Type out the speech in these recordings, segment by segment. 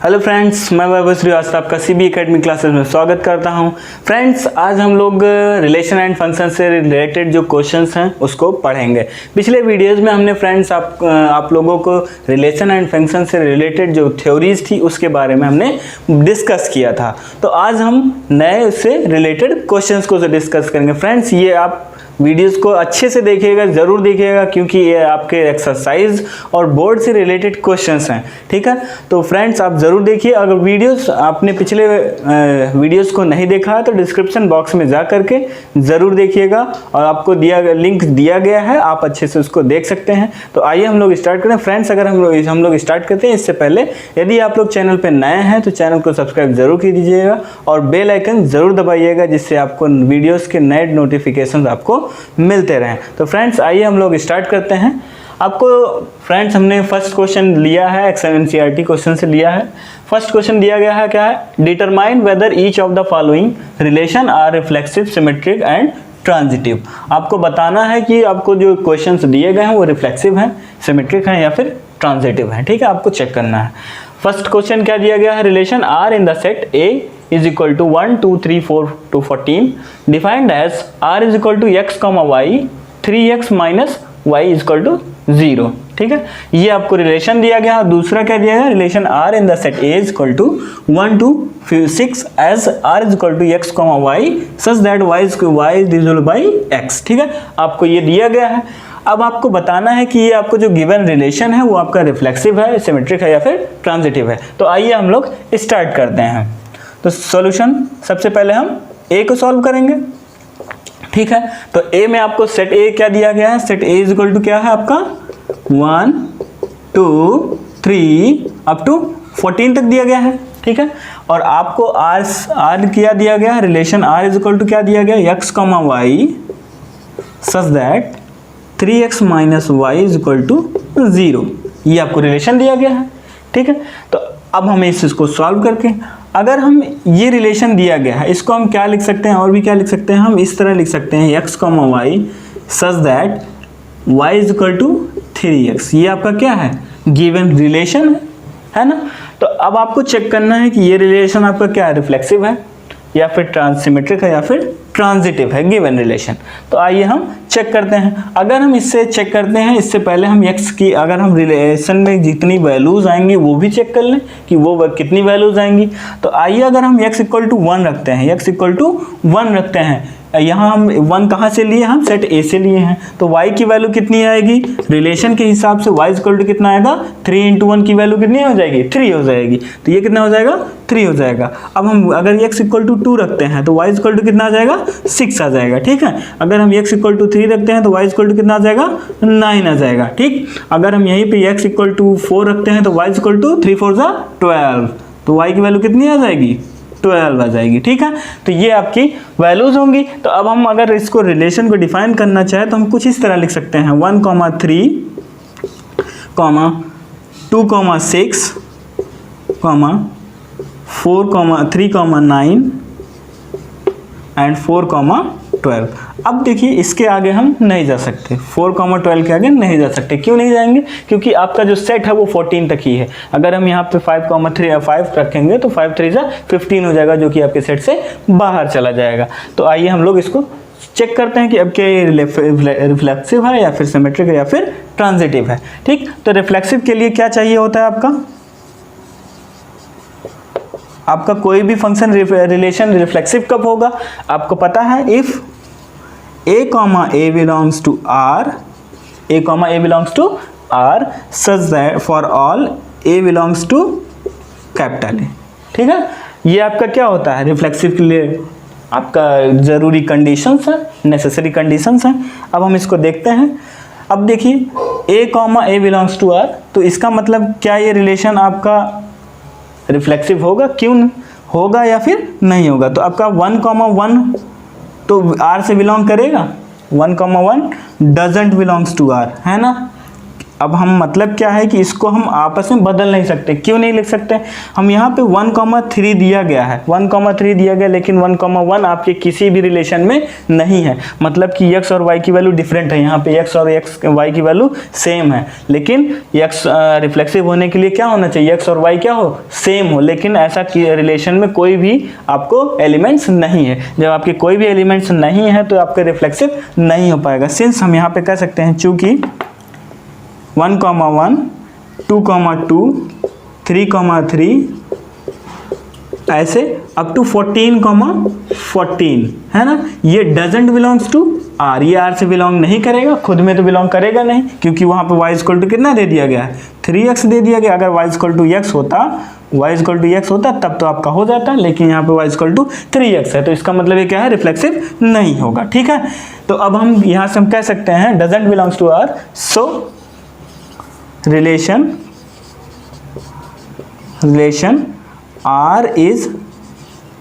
Hello friends, मैं वैभव श्रीवास्तव आपका CB academy classes में स्वागत करता हूं। फ्रेंड्स, आज हम लोग रिलेशन एंड फंक्शन से रिलेटेड जो क्वेश्चंस हैं उसको पढ़ेंगे। पिछले वीडियोस में हमने फ्रेंड्स आप लोगों को रिलेशन एंड फंक्शन से रिलेटेड जो थ्योरीज थी उसके बारे में हमने डिस्कस किया था। तो आज हम नए उससे रिलेटेड क्वेश्चंस को डिस्कस करेंगे। फ्रेंड्स, ये आप वीडियोस को अच्छे से देखिएगा, ज़रूर देखिएगा, क्योंकि ये आपके एक्सरसाइज और बोर्ड से रिलेटेड क्वेश्चंस हैं। ठीक है, तो फ्रेंड्स आप ज़रूर देखिए। अगर वीडियोस आपने पिछले वीडियोस को नहीं देखा है तो डिस्क्रिप्शन बॉक्स में जा करके ज़रूर देखिएगा, और आपको लिंक दिया गया है, आप अच्छे से उसको देख सकते हैं। तो आइए हम लोग स्टार्ट करें। फ्रेंड्स, अगर हम लोग स्टार्ट करते हैं, इससे पहले यदि आप लोग चैनल पर नए हैं तो चैनल को सब्सक्राइब ज़रूर कर दीजिएगा और बेल आइकन ज़रूर दबाइएगा, जिससे आपको वीडियोज़ के नए नोटिफिकेशन आपको मिलते रहें। तो फ्रेंड्स आइए हम लोग स्टार्ट करते हैं। आपको फ्रेंड्स हमने फर्स्ट क्वेश्चन लिया है, एनसीईआरटी क्वेश्चन से लिया है। फर्स्ट क्वेश्चन दिया गया है, क्या है? Determine whether each of the following relation are reflexive, symmetric and transitive. आपको बताना है कि आपको जो क्वेश्चंस दिए गए हैं वो रिफ्लेक्सिव हैं, सिमेट्रिक हैं या फिर ट्रांजिटिव हैं। ठीक है, आपको चेक करना है। फर्स्ट क्वेश्चन क्या दिया गया है? Relation R in the set A is equal to 1, 2, 3, 4 to 14 defined as r is equal to x, y 3x minus y is equal to 0। ठीक है, ये आपको रिलेशन दिया गया। दूसरा क्या दिया गया? Relation r in the set A is equal to 1 to 6 as r is equal to x, y such that y is divisible by x। ठीक है, आपको ये दिया गया है। अब आपको बताना है कि ये आपको जो गिवन रिलेशन है वो आपका रिफ्लेक्सिव है, सिमेट्रिक है या फिर ट्रांजिटिव है। तो आइए हम लोग स्टार्ट करते हैं। तो सॉल्यूशन सबसे पहले हम ए को सॉल्व करेंगे। ठीक है, तो ए में आपको सेट ए क्या दिया गया है? Set A is equal to क्या है आपका? 1, 2, 3 अप टू 14 तक दिया गया है। ठीक है, और आपको आर क्या दिया गया है? Relation R is equal to क्या दिया गया? X comma Y such that 3x minus Y is equal to 0। ये आपको रिलेशन दिया गया है। ठीक है, तो अब हम इसको सॉल्व करके, अगर हम ये रिलेशन दिया गया है इसको हम क्या लिख सकते हैं? और भी क्या लिख सकते हैं? हम इस तरह लिख सकते हैं x comma Y such that y is equal to 3x। ये आपका क्या है? गिवन रिलेशन है ना। तो अब आपको चेक करना है कि ये रिलेशन आपका क्या है? रिफ्लेक्सिव है या फिर ट्रांसिमेट्रिक है या फिर ट्रांजिटिव है, गिवन रिलेशन। तो आइए हम चेक करते हैं। अगर हम इससे चेक करते हैं, इससे पहले हम x की, अगर हम रिलेशन में जितनी वैल्यूज आएंगी वो भी चेक कर लें कि वो कितनी वैल्यूज आएंगी। तो आइए अगर हम x इक्वल टू 1 रखते हैं, x इक्वल टू 1 रखते हैं, यहाँ हम 1 कहाँ से लिए? हम सेट ए से लिए हैं। तो y की वैल्यू कितनी आएगी? रिलेशन के हिसाब से y इक्वल टू कितना आएगा? 3 × 1 की वैल्यू कितनी हो जाएगी? 3 हो जाएगी। तो ये कितना हो जाएगा? 3 हो जाएगा। अब हम अगर x इक्वल टू 2 रखते हैं तो y इक्वल टू कितना आ जाएगा? 6 आ जाएगा। ठीक है, अगर हम x इक्वल टू 3 रखते हैं तो y इक्वल टू कितना आ जाएगा? 9 आ जाएगा। ठीक, अगर हम यहीं पे x इक्वल टू 4 रखते हैं तो y इक्वल टू 3 4 12, तो y की वैल्यू कितनी आ जाएगी? 12 आ जाएगी। ठीक है, तो ये आपकी वैल्यूज होंगी। तो अब हम अगर इसको रिलेशन को डिफाइन करना चाहे तो हम कुछ इस तरह लिख सकते हैं, 1, 3, 2, 6, 4, 3, 9 एंड 4, 12। अब देखिए इसके आगे हम नहीं जा सकते, 4, 12 के आगे नहीं जा सकते। क्यों नहीं जाएंगे? क्योंकि आपका जो सेट है वो 14 तक ही है। अगर हम यहाँ पे 5 रखेंगे तो 5 3 15 हो जाएगा, जो कि आपके सेट से बाहर चला जाएगा। तो आइए हम लोग इसको चेक करते हैं कि अब क्या ये रिफ्लेक्सिव है या फिर सिमेट्रिक है या फिर ट्रांजिटिव है। ठीक, तो रिफ्लेक्सिव के लिए क्या चाहिए होता है? आपका कोई भी फंक्शन रिलेशन रिफ्लेक्सिव कब होगा? आपको पता है, if a comma a belongs to r, a comma a belongs to r such that for all a belongs to capital A। ठीक है, ये आपका क्या होता है? रिफ्लेक्सिव के लिए आपका ज़रूरी कंडीशंस है, नेसेसरी कंडीशंस हैं। अब हम इसको देखते हैं। अब देखिए a comma a belongs to r, तो इसका मतलब क्या ये रिलेशन आपका रिफ्लेक्सिव होगा? क्यों होगा या फिर नहीं होगा? तो आपका 1, 1 तो R से बिलोंग करेगा, 1, 1 डजंट बिलोंग्स टू R, है ना। अब हम मतलब क्या है कि इसको हम आपस में बदल नहीं सकते। क्यों नहीं लिख सकते? हम यहाँ पे 1,3 दिया गया है, 1,3 दिया गया, लेकिन 1,1 आपके किसी भी रिलेशन में नहीं है। मतलब कि x और y की वैल्यू डिफरेंट है। यहाँ पे x और y की वैल्यू सेम है, लेकिन x रिफ्लेक्सिव होने के लिए क्या होना चाहिए? x और y क्या हो? सेम हो। लेकिन ऐसा रिलेशन में कोई भी आपको एलिमेंट्स नहीं है। जब आपके कोई भी एलिमेंट्स नहीं है तो आपका रिफ्लेक्सिव नहीं हो पाएगा। सिंस हम यहाँ पे कह सकते हैं चूंकि 1,1, 2,2, 3,3 ऐसे अप टू 14,14 है ना, ये डजेंट बिलोंग्स टू R। ये R से बिलोंग नहीं करेगा, खुद में तो बिलोंग करेगा नहीं, क्योंकि वहाँ पे y इक्वल टू कितना दे दिया गया है? 3x दे दिया गया। अगर y इक्वल टू x होता तब तो आपका हो जाता, लेकिन यहाँ पे y इक्वल टू 3x है, तो इसका मतलब ये क्या है? रिफ्लेक्सिव नहीं होगा। ठीक है, तो अब हम यहाँ से हम कह सकते हैं doesn't belongs to R। So relation R is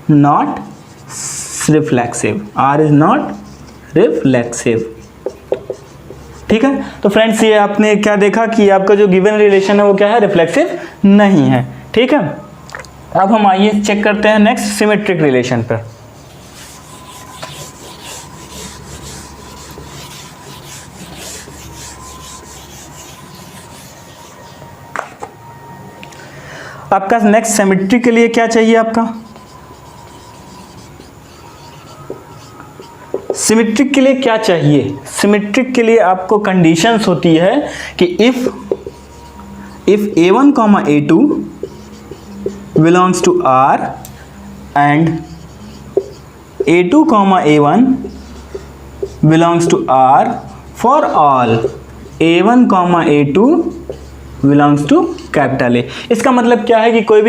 not reflexive, R is not reflexive। ठीक है, तो फ्रेंड्स ये आपने क्या देखा कि आपका जो गिवन रिलेशन है वो क्या है? रिफ्लेक्सिव नहीं है। ठीक है, अब हम आइए चेक करते हैं नेक्स्ट सिमेट्रिक रिलेशन पर। आपका नेक्स्ट सिमेट्रिक के लिए क्या चाहिए? आपका सिमेट्रिक के लिए क्या चाहिए? सिमेट्रिक के लिए आपको कंडीशंस होती है कि if a1, a2 belongs to R and a2, a1 belongs to R for all a1, a2 belongs to capital A. इसका मतलब क्या है कि कोई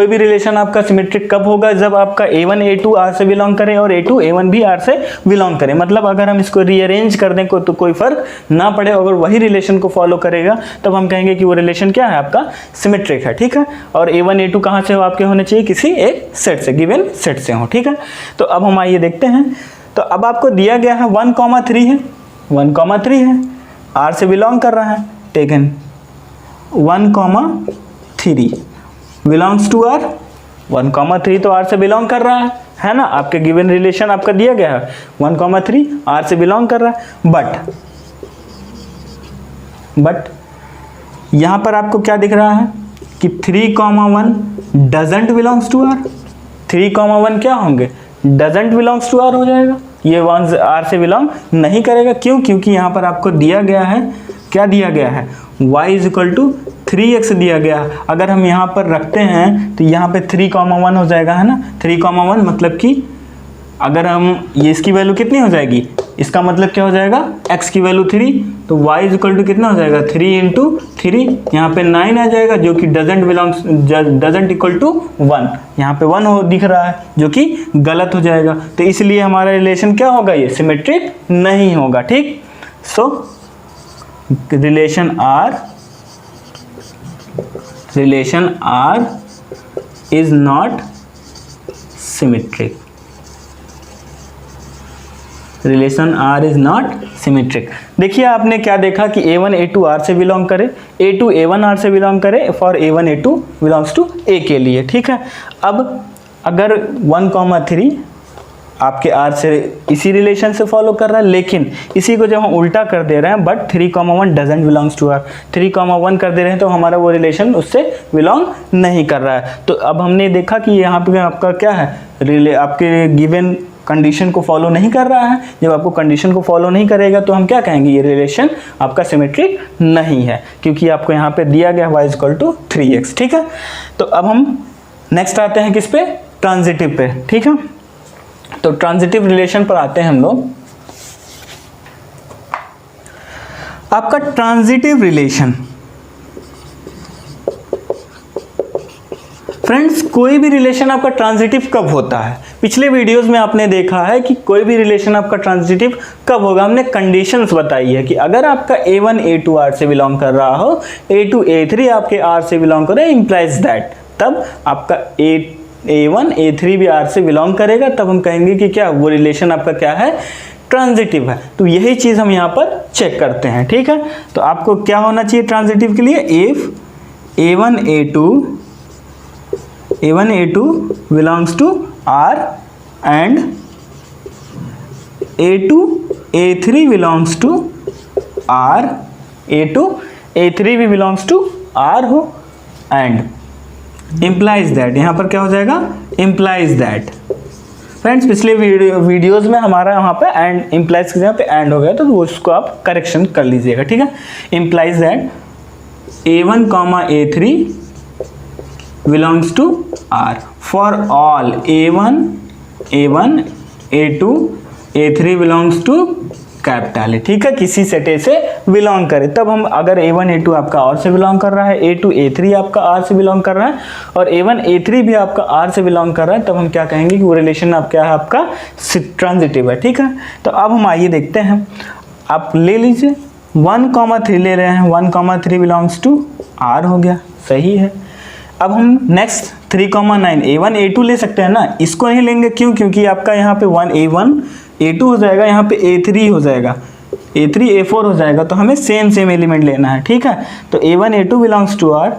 भी रिलेशन आपका सिमेट्रिक कब होगा? जब आपका a1 a2 R से बिलोंग करे और a2 a1 भी R से बिलोंग करे। मतलब अगर हम इसको रीअरेंज कर दें तो कोई फर्क ना पड़े, अगर वही रिलेशन को फॉलो करेगा तब हम कहेंगे कि वो रिलेशन क्या है? आपका सिमेट्रिक है। ठीक है, और a1 a2 कहाँ से हो? आपके होने चाहिए किसी एक सेट से, गिवन सेट से हो। ठीक है, तो अब हम आइए देखते हैं। तो अब आपको दिया गया है 1,3 है, 1,3 है, R से बिलोंग कर रहा है। Taken 1,3 belongs to R। 1,3 तो R से बिलोंग कर रहा है ना? आपके गिवन रिलेशन आपका दिया गया है 1,3 R से बिलोंग कर रहा है। बट यहां पर आपको क्या दिख रहा है कि 3,1 डजंट बिलोंग्स टू R। 3,1 क्या होंगे? डजंट बिलोंग्स टू R हो जाएगा। ये वन R से बिलोंग नहीं करेगा। क्यों? क्योंकि यहाँ पर आपको दिया गया है, क्या दिया गया है? y is equal to 3x दिया गया। अगर हम यहाँ पर रखते हैं तो यहाँ पे 3,1 हो जाएगा, है ना? 3,1 मतलब कि अगर हम ये इसकी वैल्यू कितनी हो जाएगी? इसका मतलब क्या हो जाएगा? x की वैल्यू 3, तो y इज इक्वल टू कितना हो जाएगा? 3 इंटू 3, यहाँ पे 9 आ जाएगा, जो कि डजेंट इक्वल टू 1। यहाँ पे 1 दिख रहा है, जो कि गलत हो जाएगा। तो इसलिए हमारा रिलेशन क्या होगा? ये सिमेट्रिक नहीं होगा। ठीक, सो relation R is not symmetric। Relation R is not symmetric। देखिए आपने क्या देखा कि a1 a2 R से बिलोंग करे, a2 a1 R से बिलोंग करे for a1 a2 belongs to A के लिए। ठीक है, अब अगर 1,3 आपके R से इसी रिलेशन से फॉलो कर रहा है, लेकिन इसी को जब हम उल्टा कर दे रहे हैं, but 3,1 doesn't belongs to R, 3,1 कर दे रहे हैं तो हमारा वो रिलेशन उससे बिलोंग नहीं कर रहा है। तो अब हमने देखा कि यहाँ पे आपका क्या है? आपके गिवन कंडीशन को फॉलो नहीं कर रहा है। जब आपको कंडीशन को फॉलो नहीं करेगा तो हम क्या कहेंगे? ये रिलेशन आपका सिमेट्रिक नहीं है, क्योंकि आपको यहाँ पे दिया गया y इक्वल टू 3x। ठीक है, तो अब हम नेक्स्ट आते हैं किस पे? ट्रांजिटिव पे। ठीक है, तो ट्रांजिटिव रिलेशन पर आते हैं हम लोग। आपका ट्रांजिटिव रिलेशन, फ्रेंड्स कोई भी रिलेशन आपका ट्रांजिटिव कब होता है? पिछले वीडियोस में आपने देखा है कि कोई भी रिलेशन आपका ट्रांजिटिव कब होगा। हमने कंडीशंस बताई है कि अगर आपका a1 a2 R से बिलोंग कर रहा हो, a2 a3 आपके R से बिलोंग करे, इंप्लाइज दैट, तब आपका a1 a3 भी R से बिलोंग करेगा, तब हम कहेंगे कि क्या वो रिलेशन आपका क्या है? ट्रांजिटिव है। तो यही चीज़ हम यहाँ पर चेक करते हैं, ठीक है। तो आपको क्या होना चाहिए ट्रांजिटिव के लिए, if A1 A2 belongs to R and A2 A3 belongs to R, A2 A3 भी belongs to R हो, and implies that, यहाँ पर क्या हो जाएगा, implies that। फ्रेंड्स पिछले वीडियोस में हमारा यहाँ पे एंड इम्प्लाइज के जगह पे एंड हो गया, तो वो उसको आप करेक्शन कर लीजिएगा, ठीक है। Implies that A1 A3 belongs to R for all A1 A2 A3 belongs to capital, ठीक है, किसी सेट ए से बिलोंग करे। तब हम अगर A1 A2 आपका R से बिलोंग कर रहा है, A2 A3 आपका R से बिलोंग कर रहा है और A1 A3 भी आपका R से बिलोंग कर रहा है, तब हम क्या कहेंगे कि वो रिलेशन आप क्या है, आपका ट्रांजिटिव है, ठीक है। तो अब हम आइए देखते हैं, आप ले लीजिए 1,3 ले रहे हैं, 1,3 बिलोंग्स टू R हो गया, सही है। अब हम नेक्स्ट 3,9 A1 A2 ले सकते हैं ना, इसको नहीं लेंगे, क्यों, क्योंकि आपका यहाँ पे A1 A2 हो जाएगा, यहाँ पे A3 हो जाएगा, A3 A4 हो जाएगा, तो हमें सेम एलिमेंट लेना है, ठीक है। तो A1 A2 belongs to R,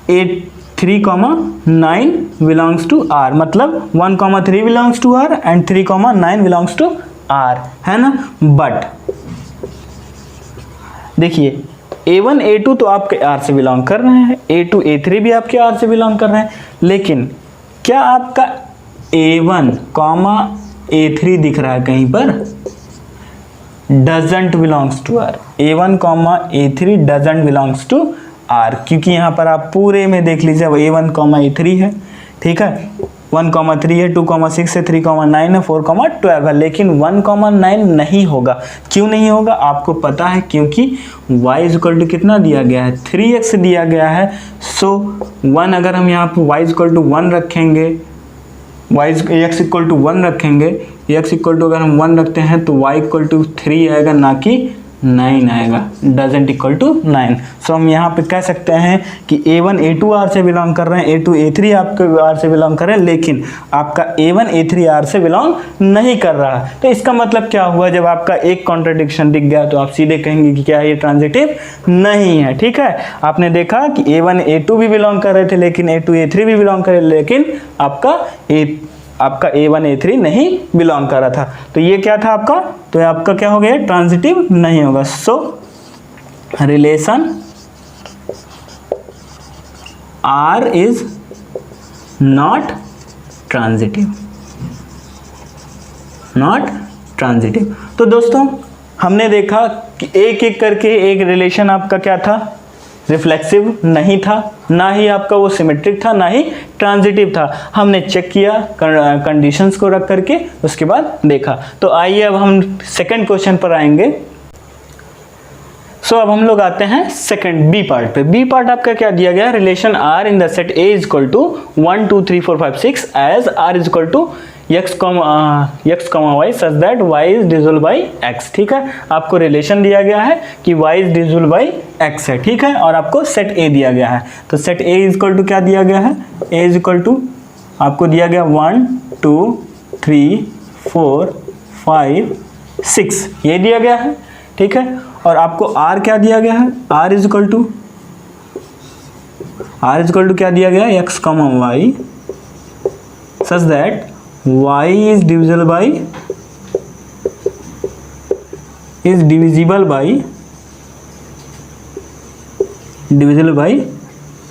A3,9 belongs to R, मतलब 1,3 belongs to R and 3,9 belongs to R, है ना। बट देखिए A1 A2 तो आपके R से बिलोंग कर रहे हैं, A2 A3 भी आपके R से बिलोंग कर रहे हैं, लेकिन क्या आपका A1 A3 दिख रहा है कहीं पर, doesn't belongs to R, A1 A3 doesn't belongs to R, क्योंकि यहाँ पर आप पूरे में देख लीजिए A1 A3 है, ठीक है, 1,3 है, 2,6 है, 3,9 है, 4,12 है, लेकिन 1,9 नहीं होगा। क्यों नहीं होगा आपको पता है, क्योंकि y इक्वल टू कितना दिया गया है, 3x दिया गया है। सो 1 अगर हम यहाँ पर y इक्वल टू 1 रखेंगे, x इक्वल टू 1 रखेंगे, x इक्वल टू अगर हम 1 रखते हैं तो y इक्वल टू 3 आएगा, ना कि 9 आएगा, डजेंट इक्वल टू 9। सो हम यहाँ पे कह सकते हैं कि A1 A2 R से बिलोंग कर रहे हैं, A2 A3 आपके R से बिलोंग कर रहे हैं, लेकिन आपका A1 A3 R से बिलोंग नहीं कर रहा है। तो इसका मतलब क्या हुआ, जब आपका एक कॉन्ट्रडिक्शन दिख गया तो आप सीधे कहेंगे कि क्या ये ट्रांजिटिव नहीं है, ठीक है। आपने देखा कि A1 A2 भी बिलोंग कर रहे थे, लेकिन A2 A3 भी बिलोंग कर रहे, लेकिन आपका A1 A3 नहीं बिलोंग कर रहा था, तो ये क्या था आपका, तो आपका क्या हो गया, ट्रांजिटिव नहीं होगा। So relation R is not transitive, not transitive. तो दोस्तों हमने देखा कि एक एक करके एक रिलेशन आपका क्या था, रिफ्लेक्सिव नहीं था, ना ही आपका वो सिमेट्रिक था, ना ही ट्रांजिटिव था। हमने चेक किया कंडीशंस को रख करके, उसके बाद देखा। तो आइए अब हम सेकंड क्वेश्चन पर आएंगे। सो अब हम लोग आते हैं सेकंड बी पार्ट पे। बी पार्ट आपका क्या दिया गया, relation R in the set A is equal to 1 2 3 4 5 6 as R is equal to x, y such that y is divisible by x, ठीक है। आपको रिलेशन दिया गया है कि y is divisible by x है, ठीक है, और आपको सेट A दिया गया है। तो set A is equal to क्या दिया गया है, A इज इक्वल टू आपको दिया गया 1 2 3 4 5 6, ये दिया गया है, ठीक है। और आपको R क्या दिया गया है, R इज इक्वल टू क्या दिया गया है, x, y such that y is divisible by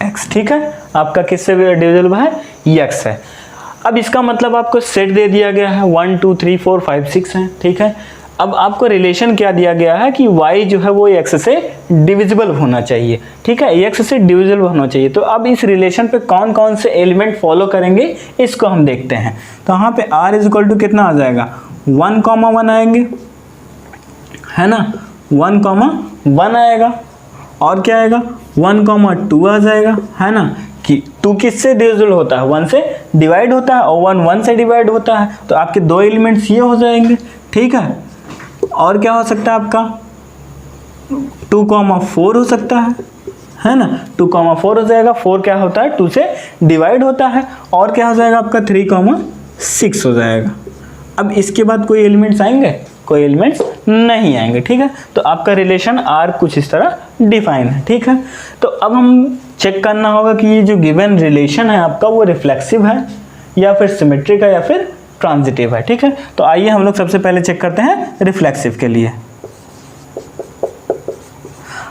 x, ठीक है। आपका किससे डिविजिबल बाय x है। अब इसका मतलब आपको सेट दे दिया गया है 1 2 3 4 5 6 है, ठीक है। अब आपको रिलेशन क्या दिया गया है कि y जो है वो x से डिविजिबल होना चाहिए, ठीक है, x से डिविजिबल होना चाहिए। तो अब इस रिलेशन पे कौन कौन से एलिमेंट फॉलो करेंगे इसको हम देखते हैं। तो यहाँ पे r इज इक्वल टू कितना आ जाएगा, 1,1 आएंगे, है ना, 1,1 आएगा, और क्या आएगा 1,2 आ जाएगा, है ना, कि 2 किससे डिविजिबल होता है, 1 से डिवाइड होता है, और 1 से डिवाइड होता है। तो आपके दो एलिमेंट्स ये हो जाएंगे, ठीक है। और क्या हो सकता है आपका 2,4 हो सकता है ना, 2,4 हो जाएगा। 4 क्या होता है, 2 से डिवाइड होता है। और क्या हो जाएगा आपका 3,6 हो जाएगा। अब इसके बाद कोई एलिमेंट्स आएंगे, कोई एलिमेंट्स नहीं आएंगे। ठीक है, तो आपका रिलेशन आर कुछ इस तरह डिफाइन है। ठीक है, तो अब हम चेक करना होगा कि ये जो गिवन रिलेशन है आपका वो रिफ्लेक्सिव है या फिर सिमेट्रिक है या फिर ट्रांजिटिव है। ठीक है, तो आइए हम लोग सबसे पहले चेक करते हैं रिफ्लेक्सिव के लिए।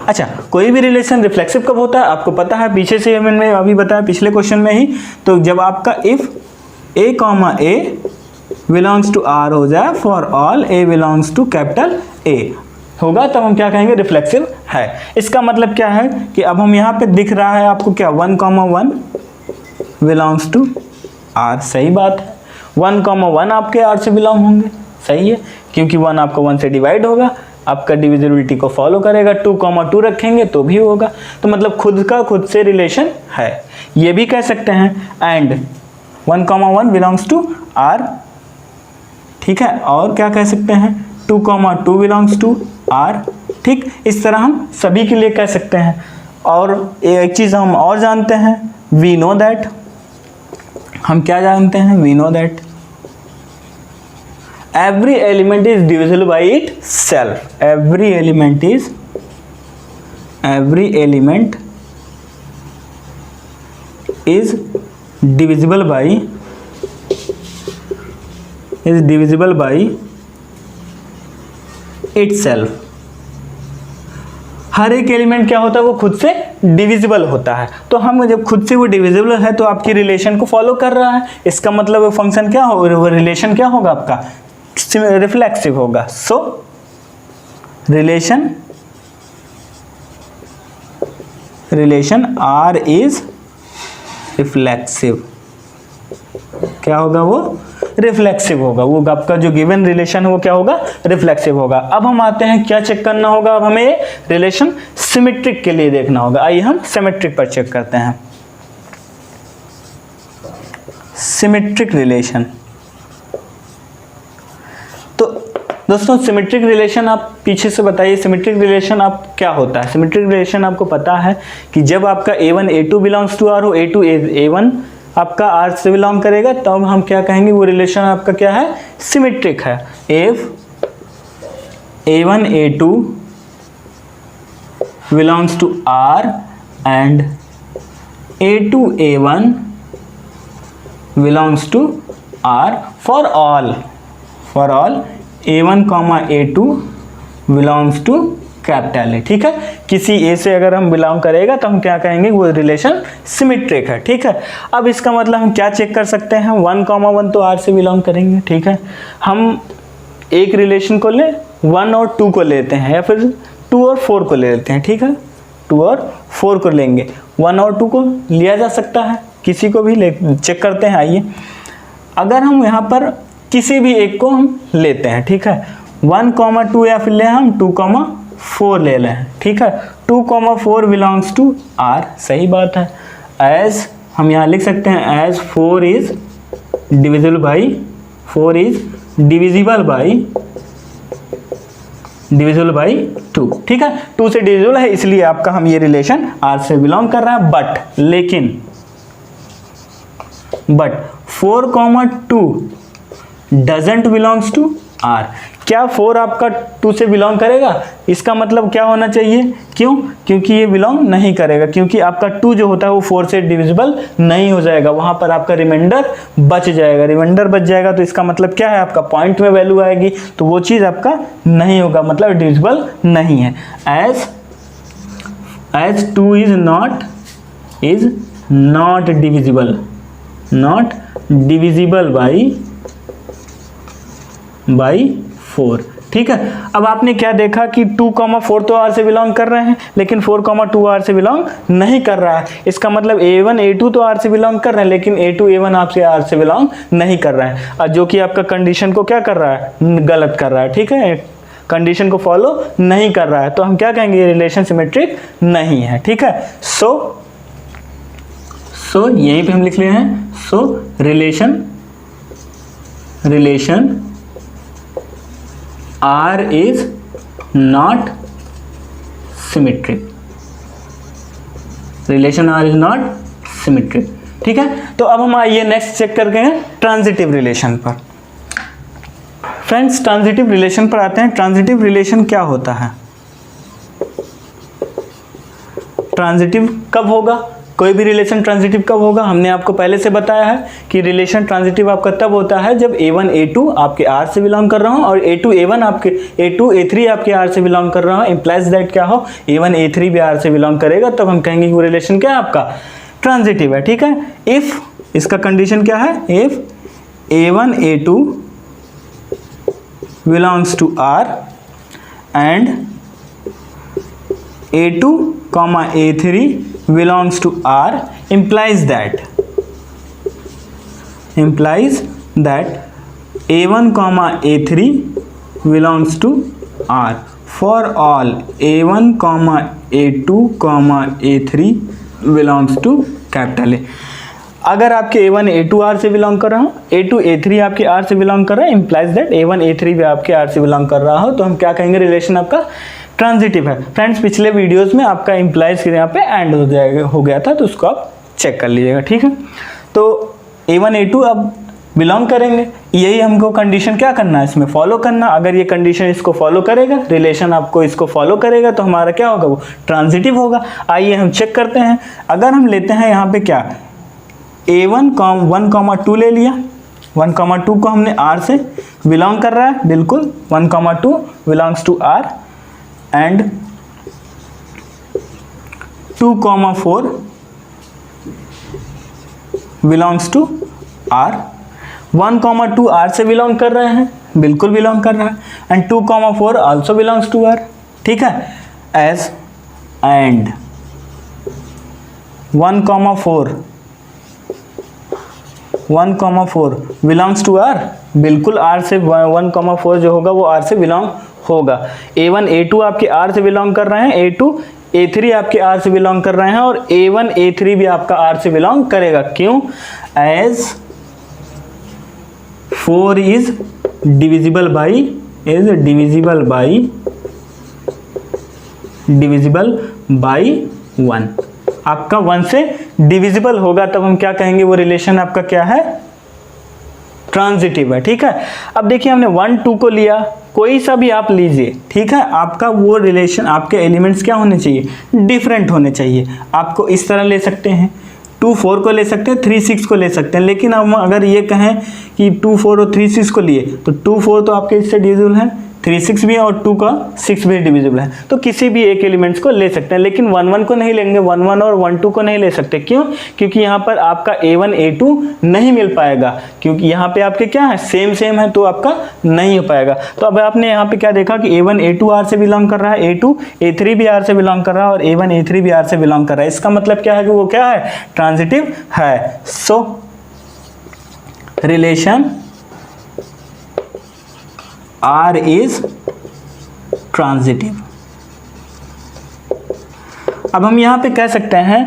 अच्छा, कोई भी रिलेशन रिफ्लेक्सिव कब होता है आपको पता है, पीछे से मैंने अभी बताया पिछले क्वेश्चन में ही। तो जब आपका if a comma A belongs to R हो जाए for all a belongs to capital A होगा, तब हम क्या कहेंगे रिफ्लेक्सिव है। इसका मतलब क्या है कि अब हम यहाँ पे दिख रहा है आपको क्या 1 कॉमा 1 बिलोंग्स टू आर, सही बात है। 1 कॉमा 1 आपके आर से बिलोंग होंगे, सही है, क्योंकि 1 आपका 1 से डिवाइड होगा, आपका डिविजिबिलिटी को फॉलो करेगा। 2 कॉमा 2 रखेंगे तो भी होगा, तो मतलब खुद का खुद से रिलेशन है। ये भी कह सकते हैं and 1 comma 1 belongs to R. ठीक है, और क्या कह सकते हैं 2 कॉमा 2 बिलोंग्स टू आर। ठीक, इस तरह हम सभी के लिए कह सकते हैं। और एक चीज़ हम और जानते हैं, वी नो दैट, हम क्या जानते हैं, we know that every element is divisible by itself. every element is divisible by itself. हर एक एलिमेंट क्या होता है वो खुद से डिविजिबल होता है। तो हम जब खुद से वो डिविजिबल है तो आपकी रिलेशन को फॉलो कर रहा है, इसका मतलब वो फंक्शन क्या होगा, वो रिलेशन क्या होगा आपका रिफ्लेक्सिव होगा। So relation R is reflexive, क्या होगा वो रिफ्लेक्सिव होगा। वो आपका जो गिवन रिलेशन है वो क्या होगा रिफ्लेक्सिव होगा। अब हम आते हैं क्या चेक करना होगा, अब हमें रिलेशन सिमेट्रिक के लिए देखना होगा। आइए हम सिमेट्रिक पर चेक करते हैं। सिमेट्रिक रिलेशन, तो दोस्तों सिमेट्रिक रिलेशन आप पीछे से बताइए, सिमेट्रिक रिलेशन आप क्या होता है। सिमेट्रिक रिलेशन आपको पता है कि जब आपका a1 a2 belongs to R हो, a2 a1 आपका आर से बिलोंग करेगा, तब हम क्या कहेंगे वो रिलेशन आपका क्या है सिमेट्रिक है। If a1 a2 belongs to R and a2 a1 belongs to R for all a1 comma a2 belongs to capital A. ठीक है, किसी ए से अगर हम बिलोंग करेगा तो हम क्या कहेंगे वो रिलेशन सिमेट्रिक है। ठीक है, अब इसका मतलब हम क्या चेक कर सकते हैं, 1 कॉमा 1 तो आर से बिलोंग करेंगे। ठीक है, हम एक रिलेशन को ले 1 और 2 को लेते हैं या फिर 2 और 4 को ले लेते हैं। ठीक है, 2 और 4 को लेंगे, 1 और 2 को लिया जा सकता है, किसी को भी ले चेक करते हैं। आइए अगर हम यहाँ पर किसी भी एक को हम लेते हैं, ठीक है, 1 कॉमा 2 या फिर ले हम 2 कॉमा 4 ले लें। ठीक है, 2 कॉमा 4 बिलोंग्स टू आर, सही बात है। एज हम यहाँ लिख सकते हैं एज 4 इज डिविजिबल बाई 2। ठीक है, 2 से डिविजिबल है इसलिए आपका हम ये रिलेशन आर से बिलोंग कर रहा है। But 4 comma 2 doesn't belongs to R. क्या 4 आपका 2 से बिलोंग करेगा, इसका मतलब क्या होना चाहिए, क्यों, क्योंकि ये बिलोंग नहीं करेगा, क्योंकि आपका 2 जो होता है वो 4 से डिविजिबल नहीं हो जाएगा, वहां पर आपका रिमाइंडर बच जाएगा। तो इसका मतलब क्या है, आपका पॉइंट में वैल्यू आएगी, तो वो चीज़ आपका नहीं होगा, मतलब डिविजिबल नहीं है। As 2 is not divisible by 4। ठीक है, अब आपने क्या देखा कि 2 कॉमा 4 तो आर से बिलोंग कर रहे हैं, लेकिन 4 कॉमा 2 आर से बिलोंग नहीं कर रहा है। इसका मतलब a1 a2 तो आर से बिलोंग कर रहे हैं, लेकिन a2 a1 आपसे आर से बिलोंग नहीं कर रहा है, और जो कि आपका कंडीशन को क्या कर रहा है, गलत कर रहा है। ठीक है, कंडीशन को फॉलो नहीं कर रहा है, तो हम क्या कहेंगे ये रिलेशन सिमेट्रिक नहीं है। ठीक है, सो यहीं पे हम लिख रहे हैं, सो relation R is not symmetric. Relation R is not symmetric. ठीक है, तो अब हम आइए नेक्स्ट चेक करके हैं ट्रांजिटिव रिलेशन पर। फ्रेंड्स ट्रांजिटिव रिलेशन पर आते हैं। ट्रांजिटिव रिलेशन क्या होता है? ट्रांजिटिव कब होगा? कोई भी रिलेशन ट्रांजिटिव कब होगा? हमने आपको पहले से बताया है कि रिलेशन ट्रांजिटिव आपका तब होता है जब A1 A2 आपके R से बिलोंग कर रहा हो और A2 A1 आपके A2 A3 आपके R से बिलोंग कर रहा हो। इम्प्लाइज दैट क्या हो, A1 A3 भी R से बिलोंग करेगा, तब हम कहेंगे कि वो रिलेशन क्या है आपका ट्रांजिटिव है। ठीक है, इफ इसका कंडीशन क्या है, if A1 A2 belongs to R and A2, A3 belongs to R, implies that A1, A3 belongs to R for all A1, A2, A3 belongs to capital A। अगर आपके A1 A2 R से belong कर रहा हो, A2 A3 आपके R से belong कर रहा है, इम्प्लाइज दैट A1 A3 भी आपके R से बिलोंग कर रहा हो, तो हम क्या कहेंगे, रिलेशन आपका ट्रांजिटिव है। फ्रेंड्स पिछले वीडियोस में आपका इम्प्लाइज यहाँ पे एंड हो गया था, तो उसको आप चेक कर लीजिएगा। ठीक है, तो A1 A2 अब बिलोंग करेंगे, यही हमको कंडीशन क्या करना है, इसमें फॉलो करना। अगर ये कंडीशन इसको फॉलो करेगा, रिलेशन आपको इसको फॉलो करेगा, तो हमारा क्या होगा, वो ट्रांजिटिव होगा। आइए हम चेक करते हैं। अगर हम लेते हैं यहाँ पे क्या, A1 1, 2 ले लिया, 1, 2 को हमने R से बिलोंग कर रहा है, बिल्कुल 1, 2 belongs to R and 2, 4 belongs to R। 1, 2 R से बिलोंग कर रहे हैं, बिल्कुल बिलोंग कर रहा है, and 2, 4 also belongs to R। ठीक है, as and 1, 4 belongs to R, बिल्कुल R से 1, 4 जो होगा वो R से बिलोंग होगा। A1 A2 आपके R से बिलोंग कर रहे हैं, A2 A3 आपके R से बिलोंग कर रहे हैं, और A1 A3 भी आपका R से बिलोंग करेगा। क्यों? एज 4 इज डिविजिबल बाई 1, आपका 1 से डिविजिबल होगा, तब हम क्या कहेंगे, वो रिलेशन आपका क्या है, ट्रांजिटिव है। ठीक है, अब देखिए हमने 1, 2 को लिया, कोई सा भी आप लीजिए, ठीक है, आपका वो रिलेशन, आपके एलिमेंट्स क्या होने चाहिए, डिफरेंट होने चाहिए। आपको इस तरह ले सकते हैं, 2, 4 को ले सकते हैं, 3, 6 को ले सकते हैं, लेकिन हम अगर ये कहें कि 2, 4 और 3, 6 को लिए, तो 2, 4 तो आपके इससे डिविजिबल है, 3, 6 भी है, और 2 का 6 भी डिविजिबल है, तो किसी भी एक एलिमेंट्स को ले सकते हैं, लेकिन 1, 1 को नहीं लेंगे, 1, 1 और 1, 2 को नहीं ले सकते। क्यों? क्योंकि यहाँ पर आपका A1 A2 नहीं मिल पाएगा, क्योंकि यहाँ पे आपके क्या है, सेम है, तो आपका नहीं हो पाएगा। तो अब आपने यहाँ पे क्या देखा कि A1 A2 R से बिलोंग कर रहा है, A2 A3 भी R से बिलोंग कर रहा है, और A1 A3 भी R से बिलोंग कर रहा है। इसका मतलब क्या है कि वो क्या है, ट्रांजिटिव है। सो रिलेशन R is transitive। अब हम यहाँ पे कह सकते हैं,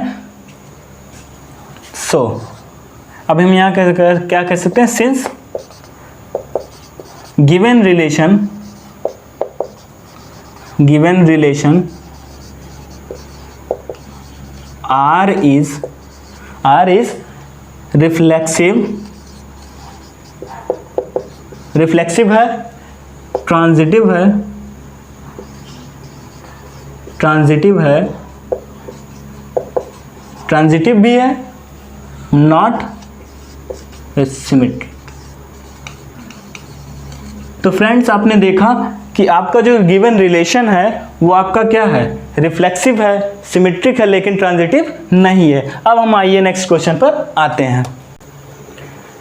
अब हम यहाँ क्या कह सकते हैं, since given relation R is reflexive है, ट्रांजिटिव भी है, नॉट सिमेट्रिक। तो फ्रेंड्स आपने देखा कि आपका जो गिवन रिलेशन है वो आपका क्या है, रिफ्लेक्सिव है, सिमेट्रिक है, लेकिन ट्रांजिटिव नहीं है। अब हम आइए नेक्स्ट क्वेश्चन पर आते हैं।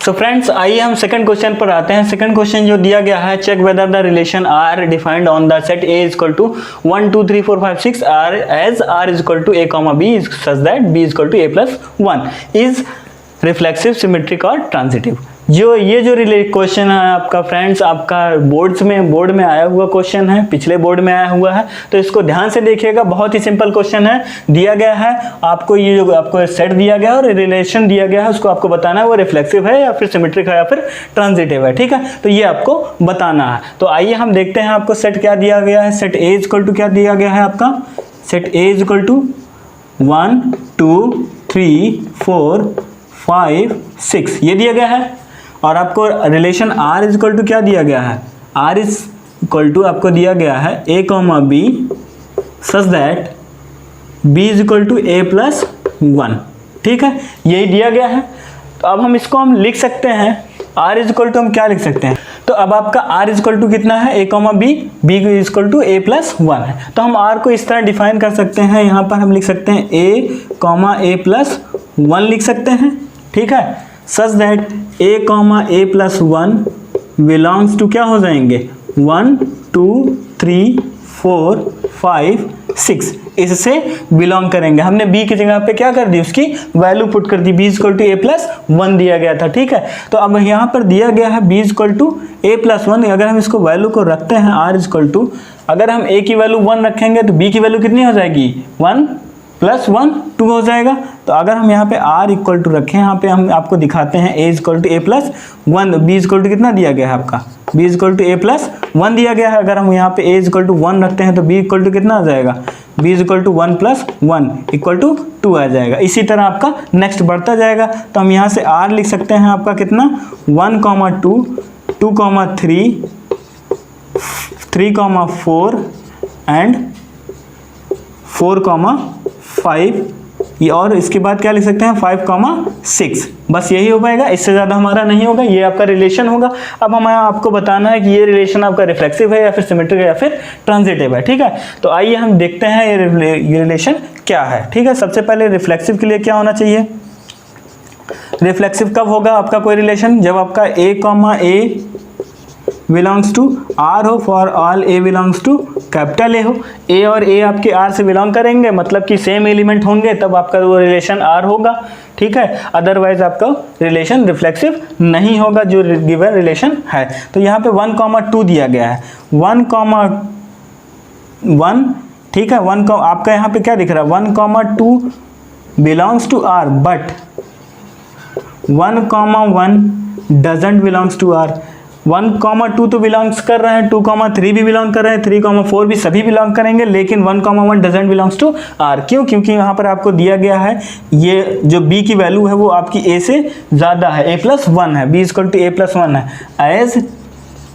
सो फ्रेंड्स आइए हम सेकंड क्वेश्चन पर आते हैं। सेकंड क्वेश्चन जो दिया गया है, check whether the relation R defined on the set A equal to 1 2 3 4 5 6 R as R equal to A, B such that B equal to A+1 is reflexive, symmetric और transitive. ये जो question है आपका friends, आपका board में आया हुआ question है, पिछले बोर्ड में आया हुआ है, तो इसको ध्यान से देखिएगा। बहुत ही सिंपल क्वेश्चन है, दिया गया है आपको, ये जो आपको सेट दिया गया है और रिलेशन दिया गया है, उसको आपको बताना है वो रिफ्लेक्सिव है या फिर सिमेट्रिक है या फिर ट्रांजिटिव है। ठीक है, तो ये आपको बताना है। तो आइए हम देखते हैं आपको सेट क्या दिया गया है। सेट A इक्वल टू क्या दिया गया है आपका, सेट A इक्वल टू 1 2 3 4 5 6 ये दिया गया है, और आपको रिलेशन R इक्वल टू क्या दिया गया है, आर इज इक्वल टू आपको दिया गया है A comma B such that B is equal to A plus 1, ठीक है, यही दिया गया है। तो अब हम इसको हम लिख सकते हैं आर इज इक्वल टू, हम क्या लिख सकते हैं, तो अब आपका आर इज इक्वल टू कितना है, A comma B, B is equal to A plus 1 है। तो हम आर को इस तरह डिफाइन कर सकते हैं, यहाँ पर हम लिख सकते हैं ए कॉमा ए प्लस 1 लिख सकते हैं, ठीक है, such that A comma A plus 1 belongs to क्या हो जाएंगे 1 2 3 4 5 6, इससे बिलोंग करेंगे। हमने b की जगह पे क्या कर दी, उसकी वैल्यू पुट कर दी, b equal to A plus 1 दिया गया था, ठीक है। तो अब यहाँ पर दिया गया है b equal to A plus 1, अगर हम इसको वैल्यू को रखते हैं r इक्वल टू, अगर हम a की वैल्यू 1 रखेंगे तो b की वैल्यू कितनी हो जाएगी 1 प्लस 1 2 हो जाएगा। तो अगर हम यहाँ पे r इक्वल टू रखें, यहाँ पे हम आपको दिखाते हैं a equal to A plus 1, b equal to कितना दिया गया है आपका, b equal to A plus 1 दिया गया है। अगर हम यहाँ पे a इक्वल टू 1 रखते हैं तो b इक्वल टू कितना आ जाएगा, b equal to 1 plus 1 equal to 2 आ जाएगा। इसी तरह आपका नेक्स्ट बढ़ता जाएगा। तो हम यहाँ से r लिख सकते हैं आपका कितना 1 comma 2 2 comma 3 3 comma 4 and 4 comma 5, ये और इसके बाद क्या लिख सकते हैं 5 कॉमा 6, बस यही हो पाएगा, इससे ज़्यादा हमारा नहीं होगा, ये आपका रिलेशन होगा। अब हमें आपको बताना है कि ये रिलेशन आपका रिफ्लेक्सिव है या फिर सिमेट्रिक है या फिर ट्रांजिटिव है, ठीक है। तो आइए हम देखते हैं ये रिलेशन क्या है, ठीक है। सबसे पहले रिफ्लेक्सिव के लिए क्या होना चाहिए, रिफ्लेक्सिव कब होगा आपका कोई रिलेशन, जब आपका a comma A belongs to R हो, for all A belongs to capital A हो, ए और ए आपके आर से बिलोंग करेंगे, मतलब कि सेम एलिमेंट होंगे, तब आपका वो रिलेशन आर होगा, ठीक है। अदरवाइज आपका रिलेशन रिफ्लेक्सिव नहीं होगा जो गिवन रिलेशन है। तो यहाँ पे 1 कॉमा 2 दिया गया है, 1 कॉमा 1, ठीक है, 1 का आपका यहाँ पे क्या दिख रहा है 1 comma 2 belongs to R, but 1 comma 1 doesn't belongs to R. 1 comma 2 तो बिलोंग्स कर रहे हैं, 2 कॉमा 3 भी बिलोंग कर रहे हैं, 3 कॉमा 4 भी सभी बिलोंग करेंगे, लेकिन 1 comma 1 doesn't belongs to R. क्यों, क्योंकि यहाँ पर आपको दिया गया है ये जो b की वैल्यू है वो आपकी a से ज़्यादा है, a प्लस 1 है, b equal to A plus 1 है,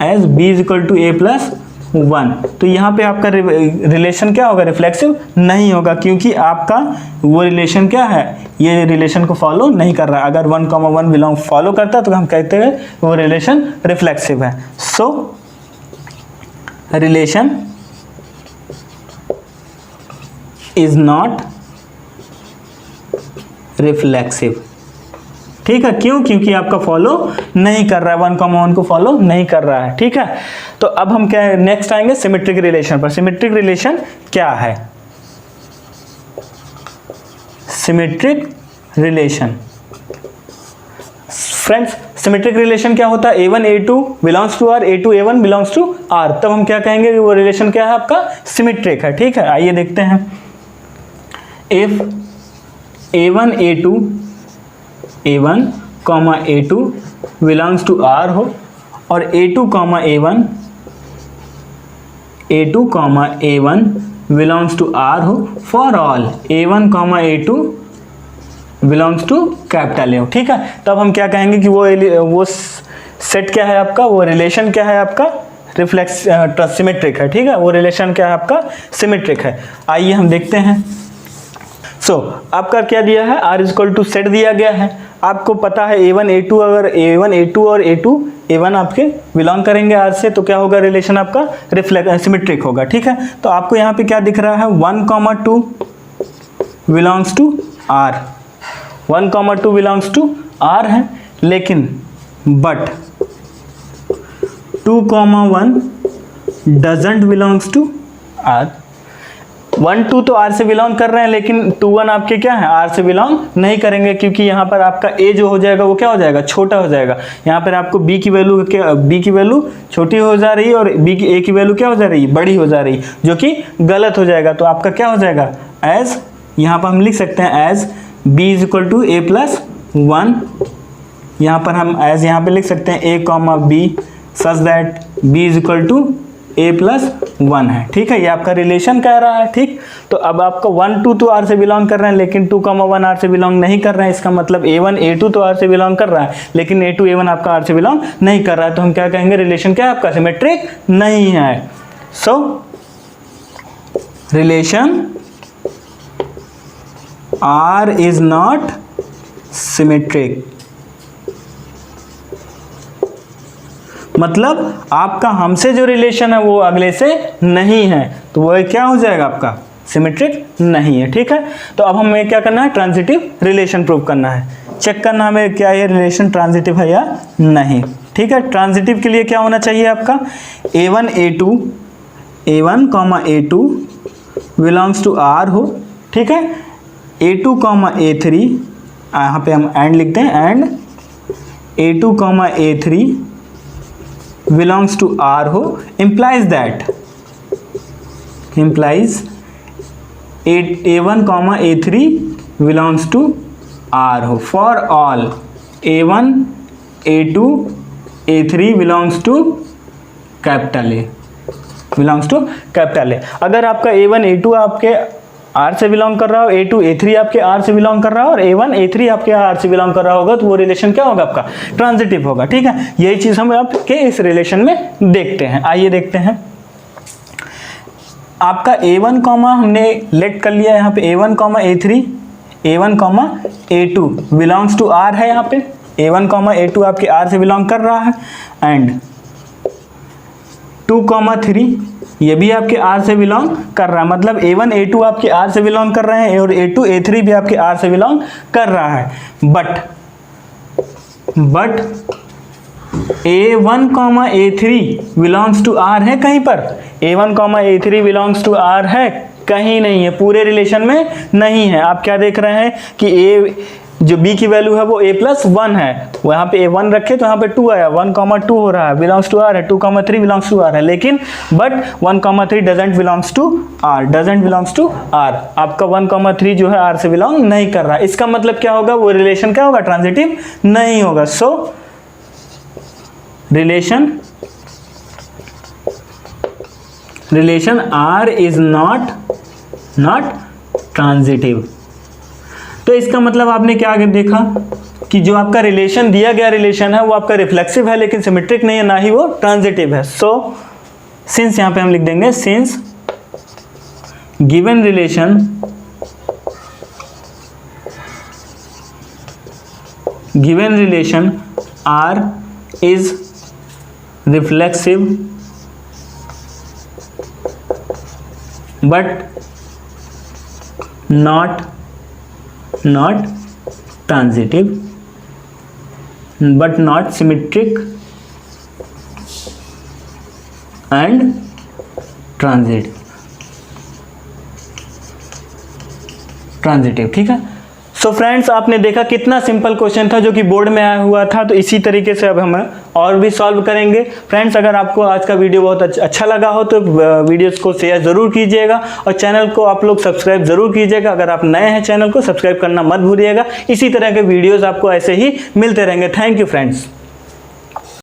as b equal to A plus 1। तो यहाँ पे आपका रिलेशन क्या होगा, रिफ्लेक्सिव नहीं होगा, क्योंकि आपका वो रिलेशन क्या है, ये रिलेशन को फॉलो नहीं कर रहा है। अगर 1 कॉमा 1 बिलोंग फॉलो करता तो हम कहते हैं वो रिलेशन रिफ्लेक्सिव है। सो रिलेशन इज नॉट रिफ्लेक्सिव, ठीक है। क्यों, क्योंकि आपका फॉलो नहीं कर रहा है, 1 कॉमा 1 को फॉलो नहीं कर रहा है, ठीक है। तो अब हम क्या नेक्स्ट आएंगे सिमेट्रिक रिलेशन पर। सिमेट्रिक रिलेशन क्या है, symmetric relation friends, symmetric relation क्या होता है, a1 a2 belongs to r, a2 a1 belongs to r, तब हम क्या कहेंगे कि वो रिलेशन क्या है आपका सिमेट्रिक है, ठीक है। आइए देखते हैं, if a1 a1 comma a2 belongs to r हो और a2 comma a1 belongs to r हो, for all a1 comma a2 belongs to capital A हो, ठीक है। तब हम क्या कहेंगे कि वो सेट क्या है आपका, वो रिलेशन क्या है आपका रिफ्लेक्स सिमेट्रिक है, ठीक है, वो रिलेशन क्या है आपका सिमेट्रिक है। आइए हम देखते हैं। आपका क्या दिया है, r इक्वल टू सेट दिया गया है, आपको पता है a1 a2, अगर a1 a2 और a2 a1 आपके बिलोंग करेंगे r से, तो क्या होगा रिलेशन आपका सिमेट्रिक होगा, ठीक है। तो आपको यहाँ पे क्या दिख रहा है 1 comma 2 belongs to r, 1 comma 2 belongs to r है, लेकिन but 2 comma 1 doesn't belongs to r। 1 2 तो r से बिलोंग कर रहे हैं, लेकिन 2 1 आपके क्या है r से बिलोंग नहीं करेंगे, क्योंकि यहाँ पर आपका a जो हो जाएगा वो क्या हो जाएगा, छोटा हो जाएगा। यहाँ पर आपको b की वैल्यू छोटी हो जा रही है और a की वैल्यू क्या हो जा रही है, बड़ी हो जा रही है, जो कि गलत हो जाएगा। तो आपका क्या हो जाएगा, एज यहाँ पर हम लिख सकते हैं as b is equal to A plus 1, यहाँ पर हम एज यहाँ पे लिख सकते हैं a comma b such that b is equal to a+1 है। ठीक है, ये आपका रिलेशन कह रहा है। ठीक, तो अब आपका 1 2 तो R से बिलोंग कर रहे हैं, लेकिन 2, 1 R से बिलोंग नहीं कर रहे हैं। इसका मतलब a1 a2 तो R से बिलोंग कर रहा है, लेकिन a2 a1 आपका R से बिलोंग नहीं कर रहा है। तो हम क्या कहेंगे, रिलेशन क्या है आपका, सिमेट्रिक नहीं है। सो relation R is not symmetric, मतलब आपका हमसे जो रिलेशन है वो अगले से नहीं है, तो वो क्या हो जाएगा, आपका सिमेट्रिक नहीं है। ठीक है, तो अब हमें क्या करना है, ट्रांजिटिव रिलेशन प्रूव करना है, चेक करना हमें क्या ये रिलेशन ट्रांजिटिव है या नहीं। ठीक है, ट्रांजिटिव के लिए क्या होना चाहिए आपका, a1 a2 belongs to R हो। ठीक है, a2 a3, यहाँ पे हम एंड लिखते हैं, and a2 a3 belongs to R हो, implies a1 a3 belongs to R हो। for all a1 a2 a3 belongs to capital A। अगर आपका a1 a2 आपके R से बिलोंग कर रहा हो, a2 a3 आपके R से बिलोंग कर रहा हो, और a1 a3 आपके R से बिलोंग कर रहा होगा, तो वो रिलेशन क्या होगा, आपका ट्रांजिटिव होगा। ठीक है, यही चीज हम आपके इस रिलेशन में देखते हैं। आइए देखते हैं, आपका a1 हमने लेट कर लिया यहाँ पे, a1 a3 a1 a2 belongs to R है। यहाँ पे a1 a2 आपके R से बिलोंग कर रहा है, एंड 2 3 ये भी आपके R से बिलोंग कर रहा है, मतलब a1 a2 आपके R से बिलोंग कर रहे हैं, और a2 a3 भी आपके R से बिलोंग कर रहा है। But a1 a3 belongs to R है कहीं पर, a1 a3 belongs to R है, कहीं नहीं है, पूरे रिलेशन में नहीं है। आप क्या देख रहे हैं कि जो b की वैल्यू है वो a+1 है, वो यहाँ पे a1 रखे तो यहाँ पे 2 आया, 1 2 हो रहा है, बिलोंग्स टू R है, 2 3 बिलोंग्स टू R है, लेकिन but 1 3 doesn't belongs to R। आपका 1 3 जो है R से बिलोंग नहीं कर रहा है। इसका मतलब क्या होगा, वो रिलेशन क्या होगा, ट्रांजिटिव नहीं होगा। So relation R is not transitive. तो इसका मतलब आपने क्या आगे देखा कि जो आपका रिलेशन दिया गया रिलेशन है वो आपका रिफ्लेक्सिव है, लेकिन सिमेट्रिक नहीं है, ना ही वो ट्रांजिटिव है। सो सिंस यहां पे हम लिख देंगे, since given relation R is reflexive but not transitive, but not symmetric and transitive। ठीक है, सो फ्रेंड्स आपने देखा कितना सिंपल क्वेश्चन था जो कि बोर्ड में आया हुआ था। तो इसी तरीके से अब हम और भी सॉल्व करेंगे। फ्रेंड्स अगर आपको आज का वीडियो बहुत अच्छा लगा हो तो वीडियोस को शेयर ज़रूर कीजिएगा, और चैनल को आप लोग सब्सक्राइब ज़रूर कीजिएगा। अगर आप नए हैं चैनल को सब्सक्राइब करना मत भूलिएगा। इसी तरह के वीडियोज़ आपको ऐसे ही मिलते रहेंगे। Thank you friends.